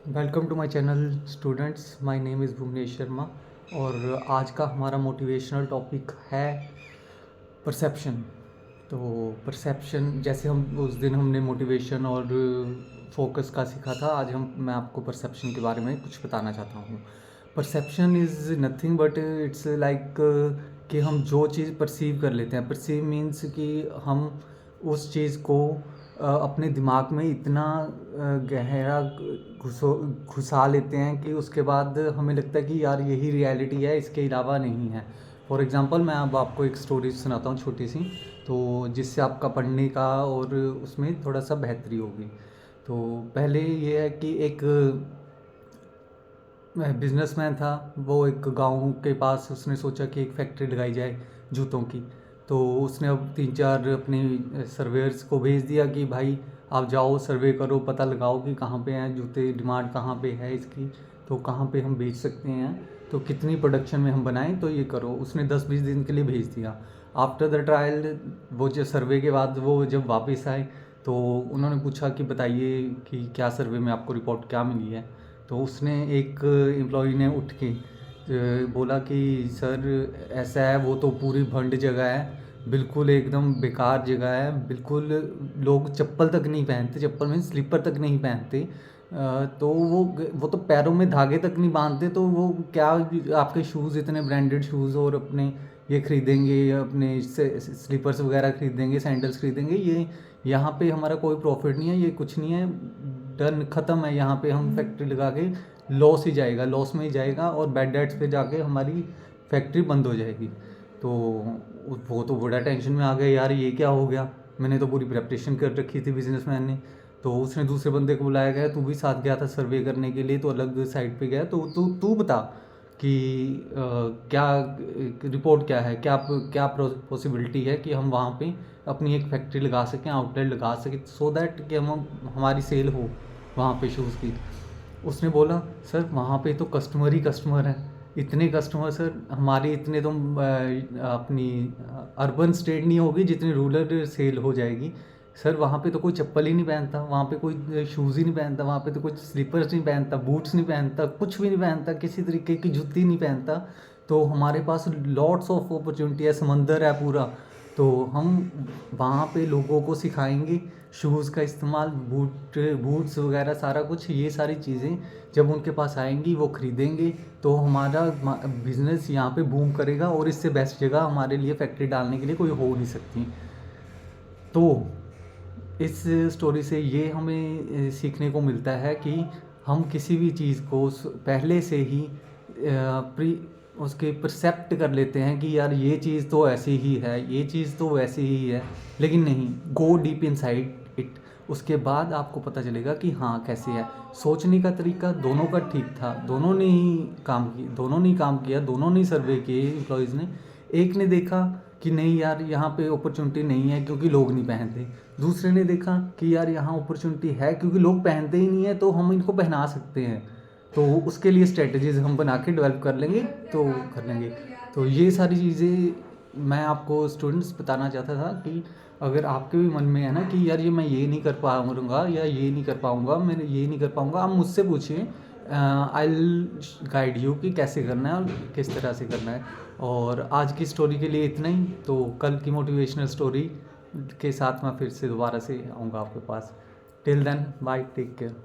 Welcome to my channel students. My name is Bhuvnesh Sharma और आज का हमारा मोटिवेशनल टॉपिक है परसेप्शन। तो परसेप्शन जैसे हम उस दिन हमने मोटिवेशन और फोकस का सीखा था, आज मैं आपको परसेप्शन के बारे में कुछ बताना चाहता हूँ। Perception is nothing but it's like कि हम जो चीज़ परसीव कर लेते हैं। परसीव मीन्स कि हम उस चीज़ को अपने दिमाग में इतना गहरा घुसा लेते हैं कि उसके बाद हमें लगता है कि यार यही रियलिटी है, इसके अलावा नहीं है। फॉर एग्ज़ाम्पल मैं अब आपको एक स्टोरी सुनाता हूँ छोटी सी, तो जिससे आपका पढ़ने का और उसमें थोड़ा सा बेहतरी होगी। तो पहले ये है कि एक बिजनेसमैन था। वो एक गांव के पास उसने सोचा कि एक फैक्ट्री लगाई जाए जूतों की। तो उसने अब 3-4 अपने सर्वेयर्स को भेज दिया कि भाई आप जाओ, सर्वे करो, पता लगाओ कि कहाँ पे हैं जूते, डिमांड कहाँ पे है इसकी, तो कहाँ पे हम बेच सकते हैं, तो कितनी प्रोडक्शन में हम बनाएं, तो ये करो। उसने 10-20 दिन के लिए भेज दिया। आफ्टर द ट्रायल, वो जो सर्वे के बाद वो जब वापस आए तो उन्होंने पूछा कि बताइए कि क्या सर्वे में आपको रिपोर्ट क्या मिली है। तो उसने एक एम्प्लॉय ने उठ के बोला कि सर ऐसा है, वो तो पूरी भंड जगह है, बिल्कुल एकदम बेकार जगह है, बिल्कुल लोग चप्पल तक नहीं पहनते, चप्पल में स्लीपर तक नहीं पहनते। तो वो तो पैरों में धागे तक नहीं बांधते, तो वो क्या आपके शूज़, इतने ब्रांडेड शूज़ और अपने ये खरीदेंगे, अपने स्लीपर्स वगैरह खरीदेंगे, सैंडल्स खरीदेंगे, ये यहाँ पे हमारा कोई प्रॉफिट नहीं है, ये कुछ नहीं है, डन ख़त्म है। यहाँ पे हम फैक्ट्री लगा के लॉस ही जाएगा, लॉस में ही जाएगा और बैड डेट्स पे जाके हमारी फैक्ट्री बंद हो जाएगी। तो वो तो बड़ा टेंशन में आ गया, यार ये क्या हो गया, मैंने तो पूरी प्रेपरेशन कर रखी थी बिजनेसमैन ने। तो उसने दूसरे बंदे को बुलाया गया, तू भी साथ गया था सर्वे करने के लिए, तो अलग साइड पे गया, तो तू बता कि क्या रिपोर्ट क्या है, क्या क्या पॉसिबिलिटी है कि हम वहाँ पे अपनी एक फैक्ट्री लगा सकें, आउटलेट लगा सकें, सो दैट कि हम हमारी सेल हो वहाँ पे शूज़ की। उसने बोला सर वहाँ पे तो कस्टमर ही कस्टमर हैं, इतने कस्टमर सर, हमारी इतने तो अपनी अर्बन स्टेट नहीं होगी जितनी रूरल सेल हो जाएगी सर। वहाँ पे तो कोई चप्पल ही नहीं पहनता, वहाँ पे कोई शूज़ ही नहीं पहनता, वहाँ पे तो कुछ स्लीपर्स नहीं पहनता, बूट्स नहीं पहनता, कुछ भी नहीं पहनता, किसी तरीके की जूती नहीं पहनता। तो हमारे पास लॉट्स ऑफ अपॉर्चुनिटी है, समंदर है पूरा। तो हम वहाँ पे लोगों को सिखाएंगे शूज़ का इस्तेमाल, बूट्स वगैरह सारा कुछ, ये सारी चीज़ें जब उनके पास आएंगी वो ख़रीदेंगे, तो हमारा बिज़नेस यहाँ पे बूम करेगा और इससे बेस्ट जगह हमारे लिए फैक्ट्री डालने के लिए कोई हो नहीं सकती। तो इस स्टोरी से ये हमें सीखने को मिलता है कि हम किसी भी चीज़ को पहले से ही प्री उसके परसेप्ट कर लेते हैं कि यार ये चीज़ तो ऐसी ही है, ये चीज़ तो वैसी ही है, लेकिन नहीं, गो डीप इनसाइड इट, उसके बाद आपको पता चलेगा कि हाँ कैसे है। सोचने का तरीका दोनों का ठीक था, दोनों ने ही काम किया, दोनों ने सर्वे किए एम्प्लॉयज़ ने। एक ने देखा कि नहीं यार यहाँ पे अपॉर्चुनिटी नहीं है क्योंकि लोग नहीं पहनते, दूसरे ने देखा कि यार यहाँ अपॉर्चुनिटी है क्योंकि लोग पहनते ही नहीं है, तो हम इनको पहना सकते हैं। तो उसके लिए स्ट्रेटजीज हम बना के डेवलप कर लेंगे, तो कर लेंगे। तो ये सारी चीज़ें मैं आपको स्टूडेंट्स बताना चाहता था कि अगर आपके भी मन में है ना कि यार ये मैं ये नहीं कर पाऊँगा या ये नहीं कर पाऊँगा, मैं ये नहीं कर पाऊँगा, आप मुझसे पूछिए, आई विल गाइड यू कि कैसे करना है और किस तरह से करना है। और आज की स्टोरी के लिए इतना ही, तो कल की मोटिवेशनल स्टोरी के साथ मैं फिर से दोबारा से आऊँगा आपके पास। Till then bye, take care.